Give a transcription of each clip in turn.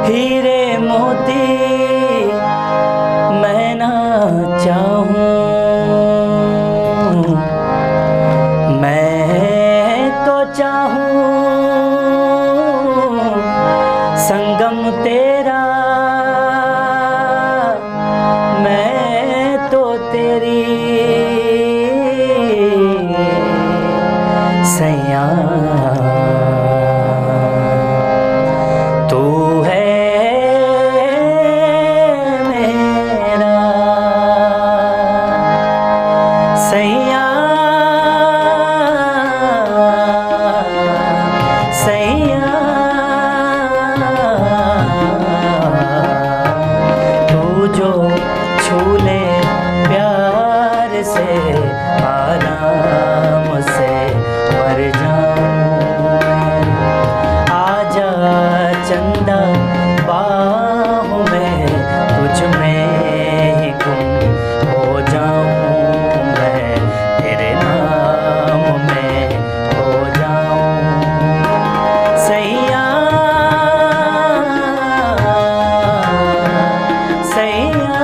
हीरे मोती मैं ना चाहूं, मैं तो चाहूं संगम तेरा, मैं तो तेरी सैया। तू है मेरा सैया, सैया। तू जो छू ले प्यार से आराम से मर जाऊं मैं। आजा चंदा बाहों में तुझ में ही गुम हो जाऊं मैं, तेरे नाम में हो जाऊं सैया, सैया।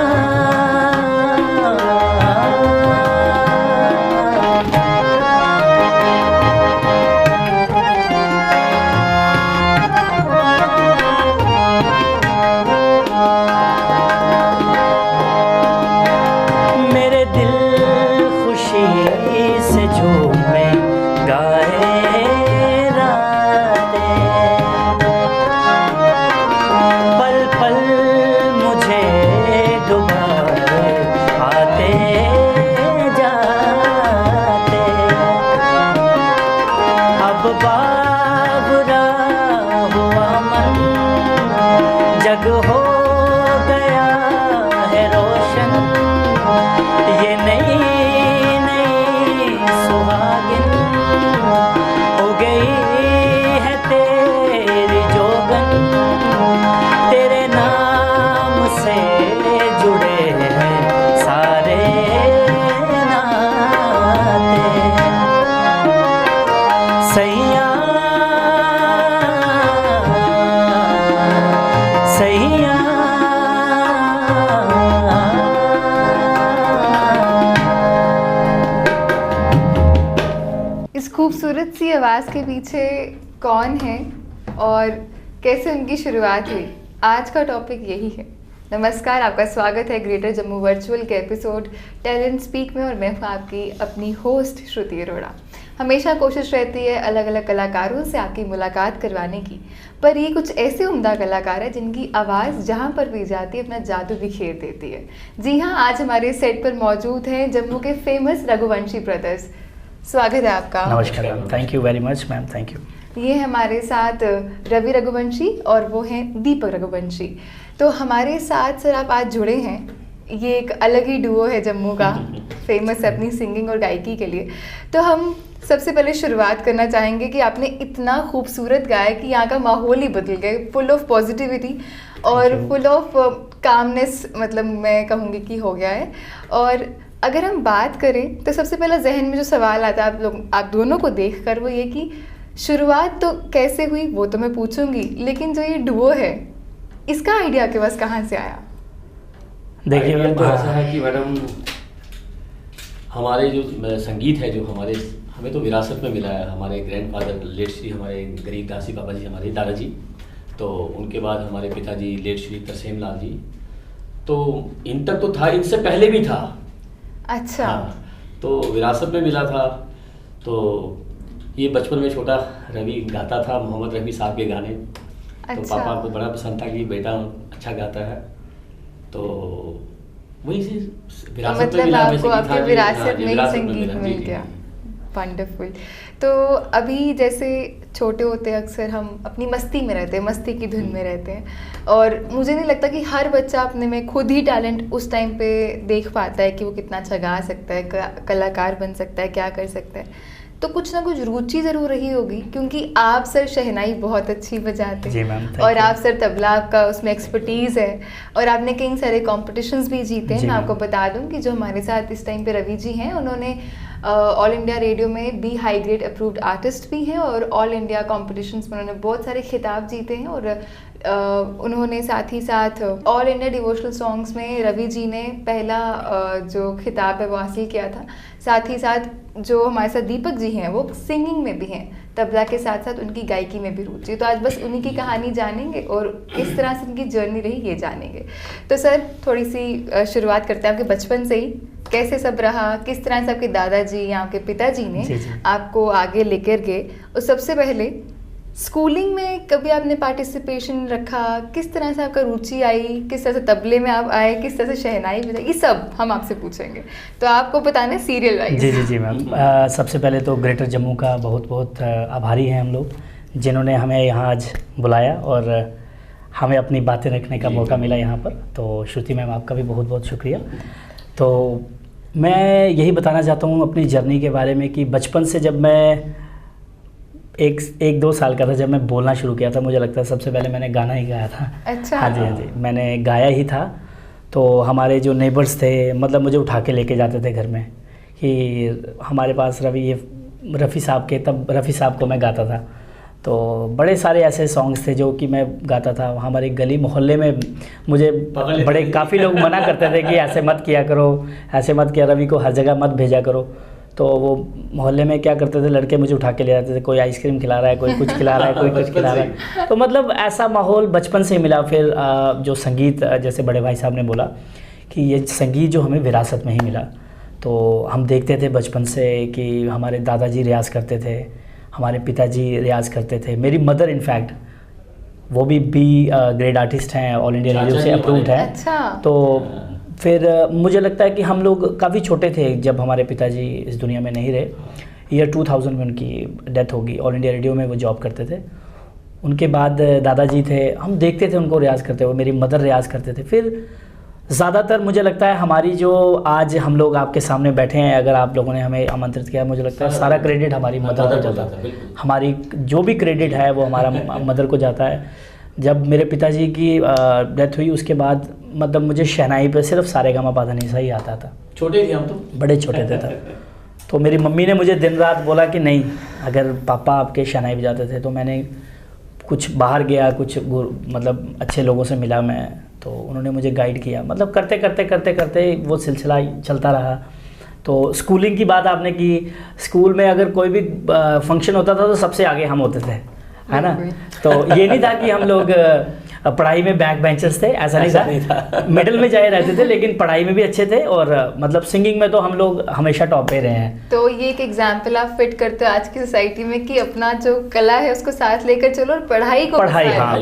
मेरे दिल खुशी से झूमे गाए रातें, पल पल मुझे डुबाए आते जाते। अब बावरा हुआ मन जग हो गया है रोशन, ये नई नई सुहागिन हो गई है तेरी जोगन। तेरे नाम से जुड़े हैं सारे नाते सैया, सैया। इस खूबसूरत सी आवाज़ के पीछे कौन है और कैसे उनकी शुरुआत हुई, आज का टॉपिक यही है। नमस्कार, आपका स्वागत है ग्रेटर जम्मू वर्चुअल के एपिसोड टैलेंट स्पीक में, और मैं हूँ आपकी अपनी होस्ट श्रुति अरोड़ा। हमेशा कोशिश रहती है अलग अलग कलाकारों से आपकी मुलाकात करवाने की, पर ये कुछ ऐसे उम्दा कलाकार हैं जिनकी आवाज़ जहाँ पर भी जाती है अपना जादू बिखेर देती है। जी हाँ, आज हमारे सेट पर मौजूद हैं जम्मू के फेमस रघुवंशी ब्रदर्स। स्वागत है आपका। नमस्कार ma'am, thank you very much ma'am, thank you. ये हमारे साथ रवि रघुवंशी और वो हैं दीपक रघुवंशी। तो हमारे साथ सर आप आज जुड़े हैं, ये एक अलग ही डुओ है जम्मू का, फेमस है अपनी सिंगिंग और गायकी के लिए। तो हम सबसे पहले शुरुआत करना चाहेंगे कि आपने इतना खूबसूरत गाया कि यहाँ का माहौल ही बदल गया, फुल ऑफ पॉजिटिविटी और फुल ऑफ कामनेस, मतलब मैं कहूँगी कि हो गया है। और अगर हम बात करें तो सबसे पहला जहन में जो सवाल आता है आप दोनों को देखकर, वो ये कि शुरुआत तो कैसे हुई वो तो मैं पूछूंगी, लेकिन जो ये डुओ है इसका आइडिया आपके पास कहाँ से आया? देखिए मैम, तो ऐसा है कि मैडम हमारे जो संगीत है, जो हमें तो विरासत में मिला है। हमारे ग्रैंडफादर लेट श्री हमारे गरीब दासी बाबा जी, हमारे दादाजी, तो उनके बाद हमारे पिताजी लेट श्री तरसेम लाल जी, तो इन तक तो था, इनसे पहले भी था। अच्छा। हाँ, तो विरासत में मिला था। तो ये बचपन में छोटा रवि गाता था मोहम्मद रफ़ी साहब के गाने। अच्छा। तो पापा को बड़ा पसंद था कि बेटा अच्छा गाता है, तो वही से विरासत में मतलब मिला। आपको आपके विरासत में ही विरासत संगीत मिला, मिल जी, गया। जी। वंडरफुल। तो अभी जैसे छोटे होते हैं अक्सर हम अपनी मस्ती में रहते हैं, मस्ती की धुन में रहते हैं, और मुझे नहीं लगता कि हर बच्चा अपने में खुद ही टैलेंट उस टाइम पे देख पाता है कि वो कितना अच्छा गा सकता है, कलाकार बन सकता है, क्या कर सकता है। तो कुछ ना कुछ रुचि ज़रूर रही होगी, क्योंकि आप सर शहनाई बहुत अच्छी बजाते जी हैं मैम, thank और you। आप सर तबला, आपका उसमें एक्सपर्टीज़ है और आपने कई सारे कॉम्पिटिशन्स भी जीते हैं। जी मैं मैम। आपको बता दूं कि जो हमारे साथ इस टाइम पे रवि जी हैं, उन्होंने ऑल इंडिया रेडियो में B high grade approved artist भी हैं और ऑल इंडिया कॉम्पिटिशन्स में उन्होंने बहुत सारे खिताब जीते हैं और उन्होंने साथ ही साथ ऑल इंडिया डिवोशनल सॉन्ग्स में रवि जी ने पहला जो खिताब है वो हासिल किया था। साथ ही साथ जो हमारे साथ दीपक जी हैं वो सिंगिंग में भी हैं, तबला के साथ साथ उनकी गायकी में भी रुचि है। तो आज बस उन्हीं की कहानी जानेंगे और किस तरह से उनकी जर्नी रही ये जानेंगे। तो सर थोड़ी सी शुरुआत करते हैं आपके बचपन से ही, कैसे सब रहा, किस तरह से आपके दादाजी या आपके पिताजी ने जी, जी। आपको आगे लेकर गए, और सबसे पहले स्कूलिंग में कभी आपने पार्टिसिपेशन रखा, किस तरह से आपका रुचि आई, किस तरह से तबले में आप आए, किस तरह से शहनाई बजाई, ये सब हम आपसे पूछेंगे। तो आपको बताना है सीरियल वाइज। जी जी जी मैम, सबसे पहले तो ग्रेटर जम्मू का बहुत बहुत आभारी हैं हम लोग, जिन्होंने हमें यहाँ आज बुलाया और हमें अपनी बातें रखने का मौका मिला यहाँ पर। तो श्रुति मैम आपका भी बहुत बहुत शुक्रिया। तो मैं यही बताना चाहता हूँ अपनी जर्नी के बारे में कि बचपन से जब मैं एक दो साल का था, जब मैं बोलना शुरू किया था, मुझे लगता है सबसे पहले मैंने गाना ही गाया था। अच्छा। हाँ जी, हाँ जी, मैंने गाया ही था। तो हमारे जो नेबर्स थे, मतलब मुझे उठा के लेके जाते थे घर में कि हमारे पास रफ़ी साहब के, तब रफ़ी साहब को मैं गाता था। तो बड़े सारे ऐसे सॉन्ग्स थे जो कि मैं गाता था। हमारे गली मोहल्ले में मुझे बड़े काफ़ी लोग मना करते थे कि ऐसे मत किया करो, ऐसे मत किया, रवि को हर जगह मत भेजा करो। तो वो मोहल्ले में क्या करते थे, लड़के मुझे उठा के ले जाते थे, कोई आइसक्रीम खिला रहा है, कोई कुछ खिला रहा है, कोई कुछ खिला रहा है। तो मतलब ऐसा माहौल बचपन से ही मिला। फिर जो संगीत, जैसे बड़े भाई साहब ने बोला कि ये संगीत जो हमें विरासत में ही मिला, तो हम देखते थे बचपन से कि हमारे दादाजी रियाज़ करते थे, हमारे पिताजी रियाज़ करते थे। मेरी मदर इनफैक्ट वो भी ग्रेड आर्टिस्ट हैं, ऑल इंडिया रेडियो से अप्रूव्ड है। अच्छा। तो फिर मुझे लगता है कि हम लोग काफ़ी छोटे थे जब हमारे पिताजी इस दुनिया में नहीं रहे। ईयर 2000 में उनकी डेथ होगी। ऑल इंडिया रेडियो में वो जॉब करते थे। उनके बाद दादाजी थे, हम देखते थे उनको रियाज़ करते हुए, मेरी मदर रियाज़ करते थे। फिर ज़्यादातर मुझे लगता है हमारी जो आज हम लोग आपके सामने बैठे हैं, अगर आप लोगों ने हमें आमंत्रित किया, मुझे लगता है सारा क्रेडिट हमारी मदर को जाता है। हमारी जो भी क्रेडिट है वो हमारा मदर को जाता है। जब मेरे पिताजी की डेथ हुई उसके बाद मतलब मुझे शहनाई पे सिर्फ सारेगामापाधानीसा ही आता था। छोटे थे हम तो, बड़े छोटे थे तब। तो मेरी मम्मी ने मुझे दिन रात बोला कि नहीं, अगर पापा आपके शहनाई बजाते थे। तो मैंने कुछ बाहर गया, कुछ मतलब अच्छे लोगों से मिला मैं, तो उन्होंने मुझे गाइड किया। मतलब करते करते करते करते वो सिलसिला चलता रहा। तो स्कूलिंग की बात आपने की, स्कूल में अगर कोई भी फंक्शन होता था तो सबसे आगे हम होते थे, है ना। तो ये नहीं था कि हम लोग पढ़ाई में बैक बेंचर्स थे, ऐसा नहीं था। मिडिल में जाए रहते थे, लेकिन पढ़ाई में भी अच्छे थे और मतलब सिंगिंग में तो हम लोग हमेशा टॉप पे रहे हैं। तो ये एक एग्जाम्पल आप फिट करते हो आज की सोसाइटी में कि अपना जो कला है उसको साथ लेकर चलो और पढ़ाई को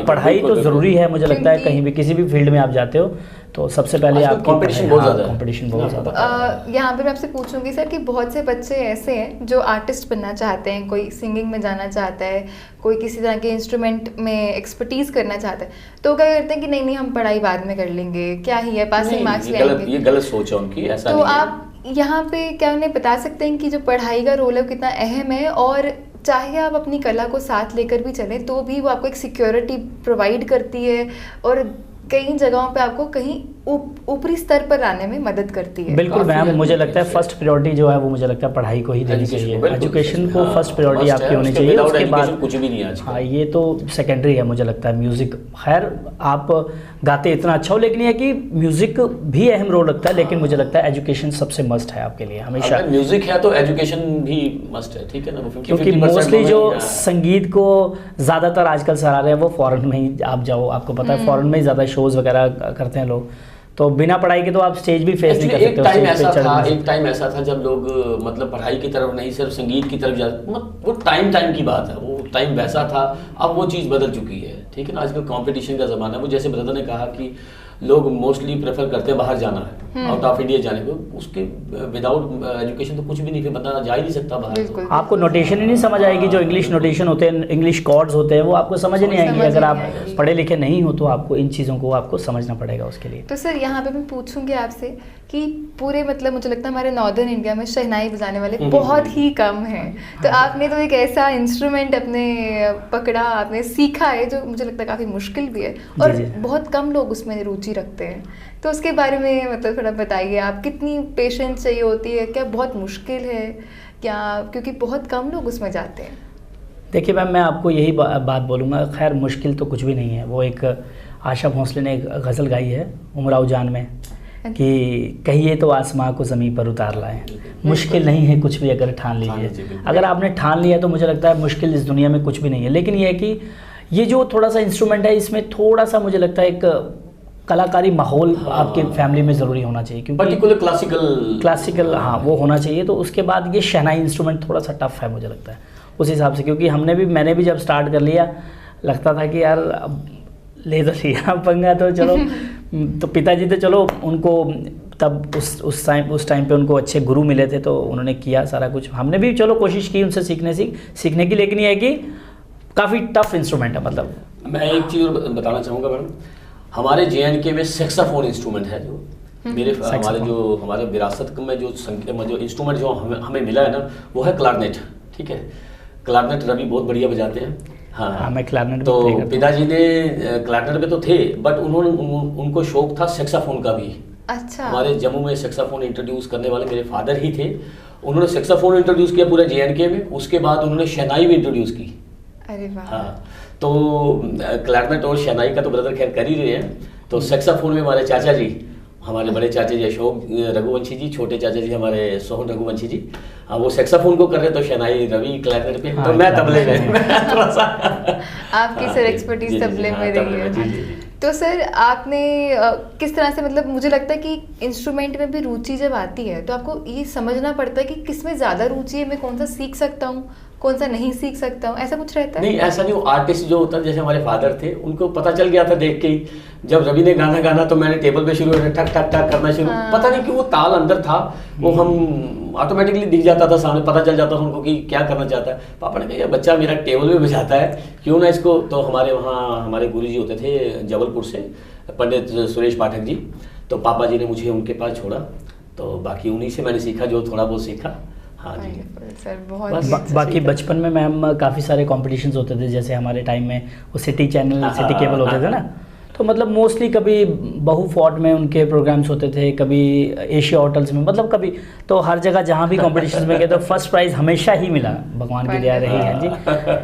पढ़ाई तो ज़रूरी है। मुझे लगता है कहीं भी किसी भी फील्ड में आप जाते हो तो सबसे पहले आपकी कंपटीशन बहुत ज़्यादा। यहाँ पे मैं आपसे पूछूंगी सर कि बहुत से बच्चे ऐसे हैं जो आर्टिस्ट बनना चाहते हैं, कोई सिंगिंग में जाना चाहता है, कोई किसी तरह के इंस्ट्रूमेंट में एक्सपर्टीज करना चाहता है, तो क्या करते हैं कि नहीं हम पढ़ाई बाद में कर लेंगे, क्या ही है, पासिंग मार्क्स ले आएंगे। ये गलत सोच है उनकी, ऐसा तो नहीं है। आप यहाँ पे क्या उन्हें बता सकते हैं कि जो पढ़ाई का रोल है वो कितना अहम है, और चाहे आप अपनी कला को साथ लेकर भी चलें तो भी वो आपको एक सिक्योरिटी प्रोवाइड करती है और कई जगहों पे आपको कहीं ऊपरी स्तर पर आने में मदद करती है। बिल्कुल मैम, मुझे लगता है फर्स्ट प्रायोरिटी जो है वो मुझे लगता है पढ़ाई को ही देनी चाहिए। एजुकेशन को फर्स्ट प्रायोरिटी आपकी होनी चाहिए, उसके बाद कुछ भी नहीं है। हाँ, ये तो सेकेंडरी है मुझे लगता है। म्यूज़िक खैर आप गाते इतना अच्छा हो, लेकिन ये कि म्यूज़िक भी अहम रोल रखता है, लेकिन मुझे लगता है एजुकेशन सबसे मस्ट है आपके लिए हमेशा। म्यूजिक है तो एजुकेशन भी मस्ट है, ठीक है ना। क्योंकि मोस्टली जो संगीत को ज़्यादातर आजकल सराह रहे हैं वो फॉरेन में ही आप जाओ, आपको पता है फॉरेन में ही ज़्यादा शोज़ वगैरह करते हैं लोग। तो बिना पढ़ाई के तो आप स्टेज भी फेस नहीं कर सकते। एक टाइम ऐसा था जब लोग मतलब पढ़ाई की तरफ नहीं, सिर्फ संगीत की तरफ जाते। वो टाइम की बात है, वो टाइम वैसा था। अब वो चीज़ बदल चुकी है, ठीक है ना। आजकल कंपटीशन का ज़माना है। वो जैसे ब्रदर ने कहा कि लोग मोस्टली प्रेफर करते हैं बाहर जाना है, आउट ऑफ इंडिया जाने को। उसके विदाउट एजुकेशन तो कुछ भी नहीं, फिर बंदा जा ही नहीं सकता बाहर। बिल्कुल। आपको नोटेशन ही नहीं समझ आएगी, जो इंग्लिश नोटेशन होते हैं, इंग्लिश कॉर्ड्स होते हैं, वो आपको समझ ही नहीं आएंगे। समझ अगर नहीं आप आएगी। पढ़े लिखे नहीं हो तो आपको इन चीज़ों को आपको समझना पड़ेगा उसके लिए। तो सर यहाँ पे मैं पूछूंगी आपसे कि पूरे मतलब मुझे लगता है हमारे नॉर्दर्न इंडिया में शहनाई बजाने वाले बहुत ही कम हैं, तो आपने तो एक ऐसा इंस्ट्रूमेंट अपने पकड़ा, आपने सीखा है जो मुझे लगता है काफ़ी मुश्किल भी है और जी। बहुत कम लोग उसमें रुचि रखते हैं। तो उसके बारे में मतलब थोड़ा बताइए, आप कितनी पेशेंस चाहिए होती है, क्या बहुत मुश्किल है क्या, क्योंकि बहुत कम लोग उसमें जाते हैं। देखिए मैम, मैं आपको यही बात बोलूँगा, खैर मुश्किल तो कुछ भी नहीं है। वो एक आशा भोसले ने एक गज़ल गाई है उमराव जान में कि कहिए तो आसमां को ज़मीन पर उतार लाएं, मुश्किल नहीं है कुछ भी अगर ठान लीजिए। अगर आपने ठान लिया तो मुझे लगता है मुश्किल इस दुनिया में कुछ भी नहीं है। लेकिन ये है कि ये जो थोड़ा सा इंस्ट्रूमेंट है, इसमें थोड़ा सा मुझे लगता है एक कलाकारी माहौल आपके फैमिली में ज़रूरी होना चाहिए, क्योंकि पर्टिकुलर क्लासिकल हाँ वो होना चाहिए। तो उसके बाद ये शहनाई इंस्ट्रूमेंट थोड़ा सा टफ है मुझे लगता है उस हिसाब से, क्योंकि मैंने भी जब स्टार्ट कर लिया लगता था कि यार अब ले तो लिया पंगा तो चलो तो पिताजी तो चलो उनको तब उस टाइम पे उनको अच्छे गुरु मिले थे, तो उन्होंने किया सारा कुछ। हमने भी चलो कोशिश की उनसे सीखने की, लेकिन ये है कि काफ़ी टफ इंस्ट्रूमेंट है। मतलब मैं एक चीज़ और बताना चाहूँगा मैडम, हमारे JNK में सेक्साफोन इंस्ट्रूमेंट है जो हमारे विरासत में जो इंस्ट्रूमेंट जो हमें मिला है ना, वो है क्लारनेट। ठीक है, क्लारनेट रवि बहुत बढ़िया बजाते हैं। हाँ, मैं क्लारनेट तो पिताजी ने क्लारनेट पे तो थे, बट उनको शौक था सेक्साफोन का भी। अच्छा। हमारे जम्मू में सेक्साफोन इंट्रोड्यूस करने वाले मेरे फादर ही थे। उन्होंने सेक्साफोन इंट्रोड्यूस किया पूरे JNK में, उसके बाद उन्होंने शहनाई भी इंट्रोड्यूस की। अरे वाह। हाँ, तो क्लारनेट और शहनाई का तो ब्रदर खैर कर ही रहे हैं। तो सेक्साफोन में हमारे चाचा जी, हमारे बड़े चाचा जी अशोक रघुवंशी जी, छोटे चाचा जी हमारे सोहन रघुवंशी जी, हाँ वो सेक्साफोन को कर रहे, तो शहनाई रवि क्लारनेट पे, तो मैं तबले में थोड़ा सा आपकी सर एक्सपर्टीज तबले में रही है। तो सर आपने किस तरह से, मतलब मुझे लगता है कि इंस्ट्रूमेंट में भी रुचि जब आती है तो आपको ये समझना पड़ता है कि किस में ज़्यादा रुचि है, मैं कौन सा सीख सकता हूँ, कौन सा नहीं सीख सकता हूँ, ऐसा कुछ रहता है? नहीं, ऐसा नहीं। आर्टिस्ट जो होता है, जैसे हमारे फादर थे, उनको पता चल गया था देख के ही। जब रवि ने गाना तो मैंने टेबल पे शुरू ठक ठक ठक करना शुरू। पता नहीं क्यों वो ताल अंदर था, वो हम ऑटोमेटिकली दिख जाता था सामने, पता चल जाता था उनको कि क्या करना चाहता है। पापा ने कहा यार बच्चा मेरा टेबल पे बजाता है, क्यों ना इसको। तो हमारे वहाँ हमारे गुरुजी होते थे जबलपुर से, पंडित सुरेश पाठक जी, तो पापा जी ने मुझे उनके पास छोड़ा, तो बाकी उन्हीं से मैंने सीखा जो थोड़ा बहुत सीखा। हाँ जी सर, बहुत बाकी बचपन में मैम काफ़ी सारे कॉम्पिटिशन्स होते थे, जैसे हमारे टाइम में वो सिटी चैनल सिटी केबल होते थे ना, तो मतलब मोस्टली कभी बहू फोर्ट में उनके प्रोग्राम्स होते थे, कभी एशिया होटल्स में, मतलब कभी तो हर जगह जहाँ भी कॉम्पिटिशन्स में गए तो फर्स्ट प्राइज़ हमेशा ही मिला, भगवान की दया रही है जी।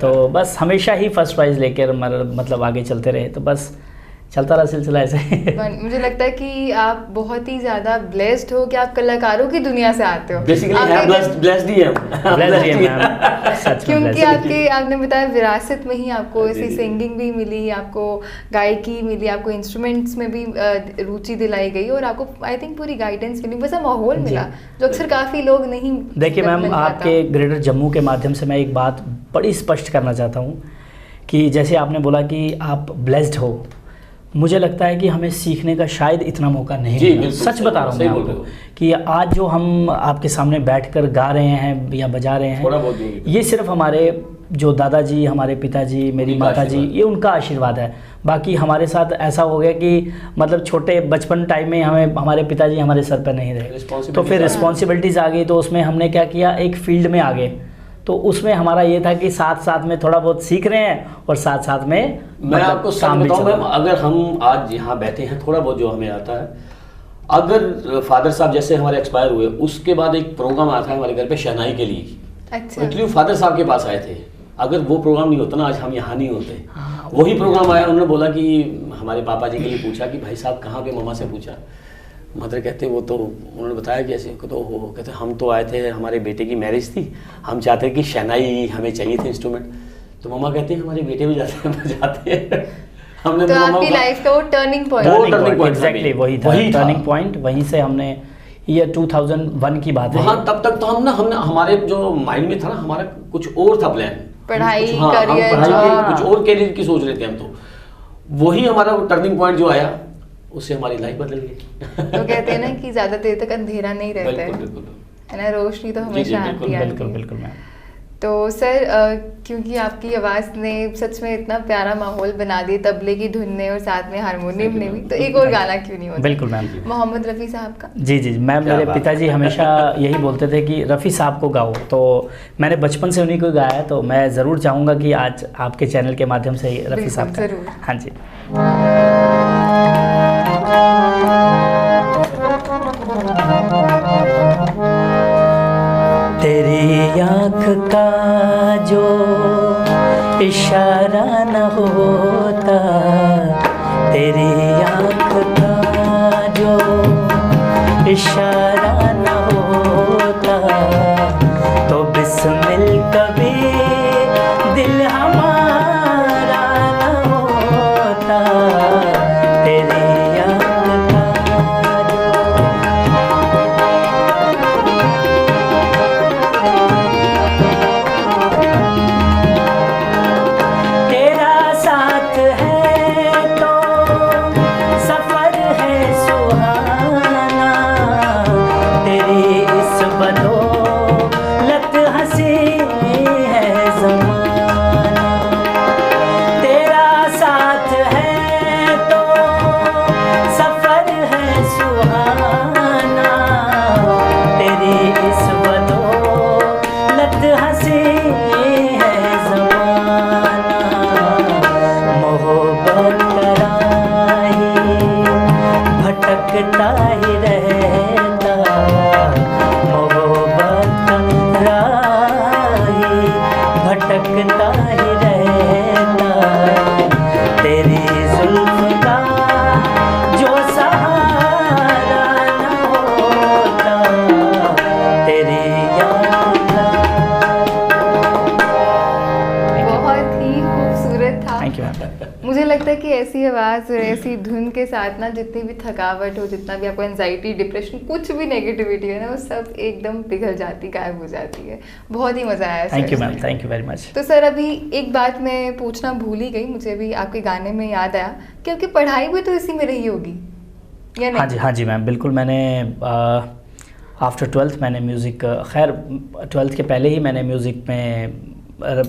तो बस हमेशा ही फर्स्ट प्राइज़ लेकर मतलब आगे चलते रहे, तो बस चलता रहा सिलसिला ऐसे। मुझे लगता है कि आप बहुत ही ज़्यादा ब्लेस्ड हो कि आप कलाकारों की दुनिया से आते हो। ब्लेस्ड ही क्योंकि आपने बताया विरासत में ही आपको ऐसी सिंगिंग भी मिली, आपको गायकी मिली, आपको इंस्ट्रूमेंट्स में भी रुचि दिलाई गई और आपको आई थिंक पूरी गाइडेंस मिली, वैसा माहौल मिला जो अक्सर काफ़ी लोग नहीं। देखिए मैम, आपके ग्रेटर जम्मू के माध्यम से मैं एक बात बड़ी स्पष्ट करना चाहता हूँ कि जैसे आपने बोला कि आप ब्लेस्ड हो, मुझे लगता है कि हमें सीखने का शायद इतना मौका नहीं मिला। सच बता रहा हूँ मैं आपको कि आज जो हम आपके सामने बैठकर गा रहे हैं या बजा रहे हैं, ये सिर्फ हमारे जो दादाजी, हमारे पिताजी, मेरी माताजी, ये उनका आशीर्वाद है। बाकी हमारे साथ ऐसा हो गया कि मतलब छोटे बचपन टाइम में हमारे पिताजी हमारे सर पर नहीं रहे, तो फिर रिस्पॉन्सिबिलिटीज़ आ गई, तो उसमें हमने क्या किया, एक फील्ड में आ गए। तो उसमें हमारा ये था कि साथ साथ में थोड़ा बहुत सीख रहे हैं और साथ साथ में मैं आपको सच बताऊं मैम, अगर हम आज यहाँ बैठे हैं, थोड़ा बहुत जो हमें आता है, अगर फादर साहब जैसे हमारे एक्सपायर हुए, उसके बाद एक प्रोग्राम आता है हमारे घर पे शहनाई के लिए। अच्छा। इंटरव्यू फादर साहब के पास आए थे, अगर वो प्रोग्राम नहीं होता ना आज हम यहाँ नहीं होते। वही प्रोग्राम आया, उन्होंने बोला कि हमारे पापा जी के लिए पूछा कि भाई साहब कहाँ पे, मम्मा से पूछा, मदर कहते वो तो उन्होंने बताया कि ऐसे तो हो, कहते हम तो आए थे, हमारे बेटे की मैरिज थी, हम चाहते कि शहनाई हमें चाहिए थे इंस्ट्रूमेंट। तो मम्मा कहते हैं हमारे बेटे भी जाते हैं हमने तो आपकी लाइफ का वो टर्निंग पॉइंट एग्जैक्टली वही था, टर्निंग पॉइंट। वहीं से हमने ईयर 2001 की बात है, हाँ तब तक तो हमने हमारे जो माइंड में था ना, हमारा कुछ और था प्लान, पढ़ाई करियर, कुछ और करियर की सोच रहे थे हम। तो वही हमारा टर्निंग पॉइंट जो आया उससे हमारी लाइफ बदल गई। तो कहते हैं ना कि ज़्यादा देर तक अंधेरा नहीं रहता बिल्कुल है, बिल्कुल है ना, रोशनी तो जी, हमेशा बिल्कुल, आती बिल्कुल है। बिल्कुल मैम। तो सर क्योंकि आपकी आवाज़ ने सच में इतना प्यारा माहौल बना दिया, तबले की धुन ने और साथ में हारमोनियम ने भी, तो एक और गाना क्यों नहीं होता? बिल्कुल मैम। मोहम्मद रफ़ी साहब का। जी जी मैम, क्या मेरे बात पिताजी हमेशा यही बोलते थे कि रफ़ी साहब को गाओ, तो मैंने बचपन से उन्हीं को गाया है, तो मैं ज़रूर चाहूँगा कि आज आपके चैनल के माध्यम से रफ़ी बिल्कुल, साहब का। ज़रूर। हाँ जी। तेरी आँख का जो इशारा न होता, तेरी आँख का जो इशारा न होता, तो बिस्मिल कभी दिल हमारा न होता। तेरी आँख का तेरा साथ है तो सफर है सुहाना, तेरी इस बदौलत हंसी है ज़माना। तेरा साथ है तो सफर है सुहाना, तेरी इस बदौलत हंसी है ज़माना। मोहब्बत कराही भटकता ही रहता, मोहब्बत कराही भटकता ही रहता। तेरी जुल्फ का जो सहारा न होता, तेरी याद का। बहुत ही खूबसूरत था। Thank you ma'am. मुझे लगता है कि ऐसी आवाज़ और ऐसी धुन के साथ ना जितनी भी थकावट हो, जितना भी आपको एंजाइटी, डिप्रेशन, कुछ भी नेगेटिविटी है ना, वो सब एकदम पिघल जाती, गायब हो जाती है। बहुत ही मज़ा आया थैंक सर यू मैम, इसमें। Thank you very much. तो सर अभी एक बात मैं पूछना भूल ही गई, मुझे अभी आपके गाने में याद आया कि आपकी पढ़ाई भी तो इसी में रही होगी या नहीं? हाँ जी मैम, बिल्कुल। मैंने आफ्टर ट्वेल्थ मैंने म्यूज़िक, खैर ट्वेल्थ के पहले ही मैंने म्यूज़िक में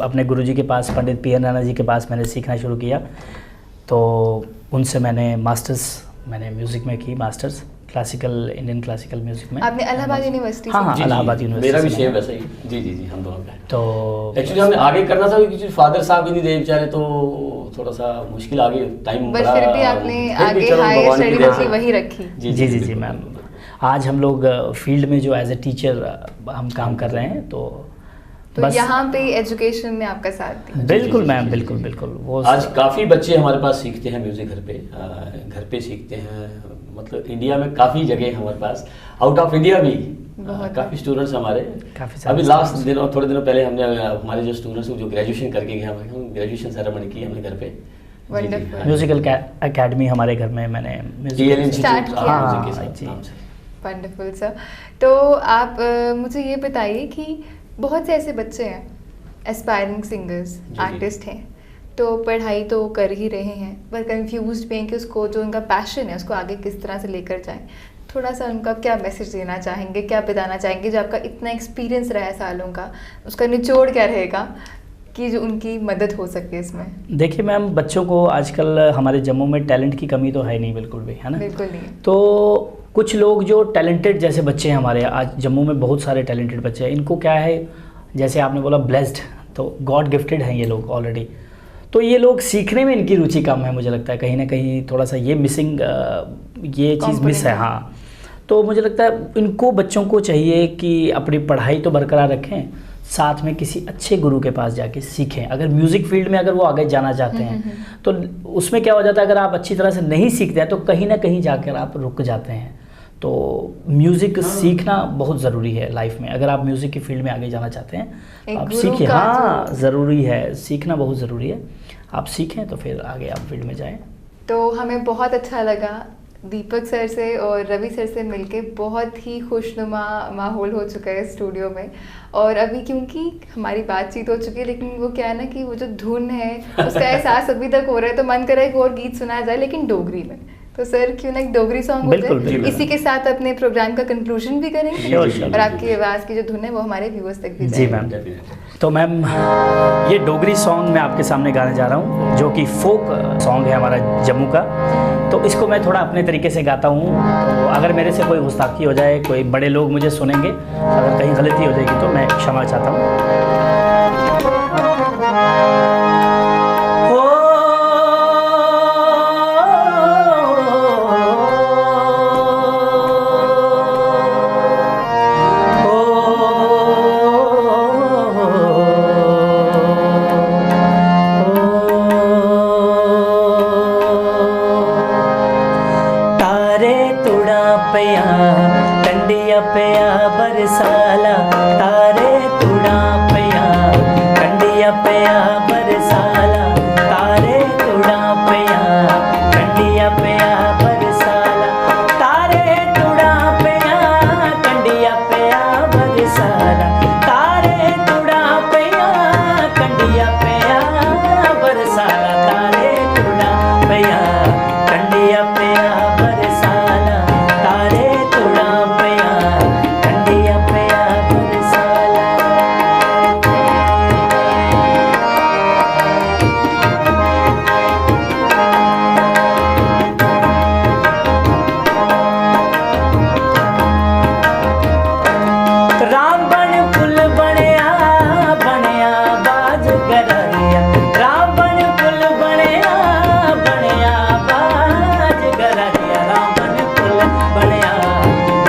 अपने गुरुजी के पास, पंडित पी एन राणा जी के पास मैंने सीखना शुरू किया। तो उनसे मैंने मास्टर्स मैंने म्यूज़िक में की, masters classical, Indian classical music में। आपने इलाहाबाद यूनिवर्सिटी हाँ से? हाँ, जी, जी, इलाहाबाद यूनिवर्सिटी मेरा भी से सेम मैंने। वैसा ही। जी जी जी, हम दोनों का। तो एक्चुअली हमें आगे करना था क्योंकि फादर साहब ही नहीं रहे बेचारे, तो थोड़ा सा मुश्किल आगे टाइम बट फिर भी आपने आगे चलो हायर भगवान की स्टडी दया अपनी से। वही रखी। जी जी जी मैम, आज हम लोग फील्ड में जो एज ए टीचर हम काम कर रहे हैं, तो यहाँ पे एजुकेशन ने आपका साथ दिया। बिल्कुल जी, मैम, जी, बिल्कुल जी। बिल्कुल। वो आज काफ़ी बच्चे हमारे पास सीखते हैं म्यूज़िक घर पे सीखते हैं। मतलब इंडिया में काफ़ी जगह हमारे पास, आउट ऑफ इंडिया भी बहुत काफ़ी स्टूडेंट्स हमारे। काफ़ी सारे अभी लास्ट students। दिनों, थोड़े दिनों पहले हमने हमारे जो स्टूडेंट्स जो ग्रेजुएशन करके गए, हम ग्रेजुएशन सेरेमनी की हमने घर पे। Wonderful। म्यूजिकल एकेडमी हमारे घर में मैंने टीएल Start इंस्टीट्यूट किया। म्यूजिक के हाँ, साथ जी। नाम से। Wonderful sir. तो आप मुझे ये बताइए कि बहुत से ऐसे बच्चे हैं, एस्पायरिंग सिंगर्स, जी। आर्टिस्ट हैं, तो पढ़ाई तो कर ही रहे हैं पर कंफ्यूज भी हैं कि उसको जो उनका पैशन है उसको आगे किस तरह से लेकर जाएं। थोड़ा सा उनका क्या मैसेज देना चाहेंगे, क्या बताना चाहेंगे, जो आपका इतना एक्सपीरियंस रहा है सालों का, उसका निचोड़ क्या रहेगा कि जो उनकी मदद हो सके इसमें? देखिए मैम, बच्चों को आजकल हमारे जम्मू में टैलेंट की कमी तो है नहीं, बिल्कुल भी, है ना। बिल्कुल नहीं। तो कुछ लोग जो टैलेंटेड जैसे बच्चे हैं हमारे, आज जम्मू में बहुत सारे टैलेंटेड बच्चे हैं, इनको क्या है, जैसे आपने बोला ब्लेस्ड, तो गॉड गिफ्टेड हैं ये लोग ऑलरेडी। तो ये लोग सीखने में इनकी रुचि कम है, मुझे लगता है कहीं ना कहीं थोड़ा सा ये मिसिंग, ये चीज़ मिस है। हाँ, तो मुझे लगता है इनको, बच्चों को चाहिए कि अपनी पढ़ाई तो बरकरार रखें, साथ में किसी अच्छे गुरु के पास जाके सीखें। अगर म्यूज़िक फील्ड में अगर वो आगे जाना चाहते हैं तो उसमें क्या हो जाता है, अगर आप अच्छी तरह से नहीं सीखते हैं तो कहीं ना कहीं जाकर आप रुक जाते हैं। तो म्यूज़िक सीखना बहुत ज़रूरी है लाइफ में। अगर आप म्यूज़िक की फील्ड में आगे जाना चाहते हैं आप सीखें। हाँ, ज़रूरी है, सीखना बहुत ज़रूरी है। आप सीखें तो फिर आगे आप फील्ड में जाएं। तो हमें बहुत अच्छा लगा दीपक सर से और रवि सर से मिलके, बहुत ही खुशनुमा माहौल हो चुका है स्टूडियो में। और अभी क्योंकि हमारी बातचीत हो चुकी है, लेकिन वो क्या है ना कि वो जो धुन है उसका एहसास अभी तक हो रहा है, तो मन कर रहा है एक और गीत सुनाया जाए, लेकिन डोगरी में। तो सर क्यों ना एक डोगरी सॉन्ग हो बिल्कुल, जाए, बिल्कुल। इसी के साथ अपने प्रोग्राम का कंक्लूजन भी करेंगे Sure, sure. और आपकी आवाज़ की जो धुन है वो हमारे व्यूअर्स तक भी जी जाएगी। मैम। डेफिनेटली। तो मैम ये डोगरी सॉन्ग मैं आपके सामने गाने जा रहा हूँ जो कि फोक सॉन्ग है हमारा जम्मू का। तो इसको मैं थोड़ा अपने तरीके से गाता हूँ, तो अगर मेरे से कोई गुस्ताखी हो जाए, कोई बड़े लोग मुझे सुनेंगे, अगर कहीं गलती हो जाएगी तो मैं क्षमा चाहता हूँ। तारे तुड़ा पिया कंडिया पिया बरसाला, तारे तुड़ा पिया कंडिया पिया बरसाला, तारे तुड़ा पिया कंडिया पिया बरसाला, तारे तुड़ा पिया कंडिया पिया बरसाला, तारे तुड़ा पिया कंडिया पिया बरसाला, तारे तुड़ा पिया कंडिया पिया बरसाला, तारे तुड़ा पिया कंडिया पिया बरसाला। राम बन फुल बनया बनया बाज गरारिया, राम बन फुल बनया बनया बाज गरारिया, राम बन फुल बनया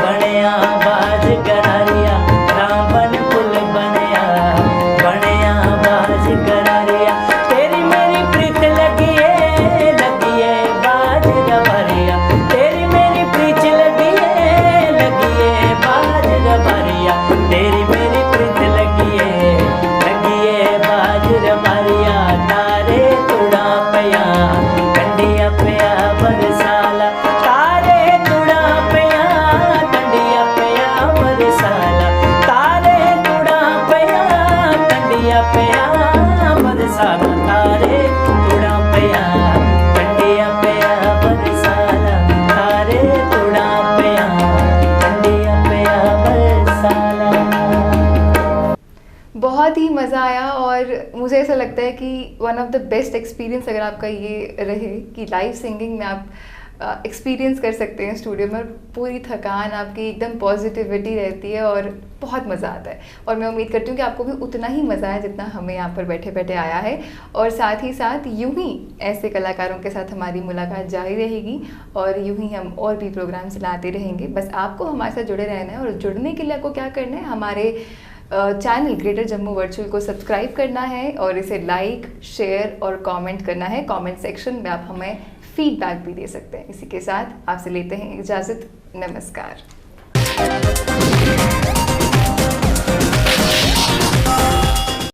बनया बाज गरारिया, राम बन फुल बनया बनया बाज गरारिया, तेरी मेरी प्रीत लगी है बाज गवारिया, तेरी मेरी प्रीत लगी है बाज गवारिया, तेरी मेरी प्रीत लगी है बाज गवारिया, तारे तुड़ा पिया कंडिया पिया बरसाला, तारे तुड़ा पिया कंडिया पिया बरसाला, तारे तुड़ा पिया कंडिया पिया बरसाला, तारे तुड़ा पिया कंडिया पिया बरसाला, तारे तुड़ा पिया कंडिया पिया बरसाला। बहुत ही मज़ा आया और मुझे ऐसा लगता है कि one of the best experience अगर आपका ये रहे कि लाइव सिंगिंग में आप एक्सपीरियंस कर सकते हैं स्टूडियो में, और पूरी थकान आपकी एकदम पॉजिटिविटी रहती है और बहुत मज़ा आता है। और मैं उम्मीद करती हूँ कि आपको भी उतना ही मज़ा आया जितना हमें यहाँ पर बैठे बैठे आया है। और साथ ही साथ यूं ही ऐसे कलाकारों के साथ हमारी मुलाकात जारी रहेगी और यूं ही हम और भी प्रोग्राम्स लाते रहेंगे। बस आपको हमारे साथ जुड़े रहना है और जुड़ने के लिए आपको क्या करना है, हमारे चैनल ग्रेटर जम्मू वर्चुअल को सब्सक्राइब करना है और इसे लाइक, शेयर और कमेंट करना है। कमेंट सेक्शन में आप हमें फीडबैक भी दे सकते हैं। इसी के साथ आपसे लेते हैं इजाज़त। नमस्कार।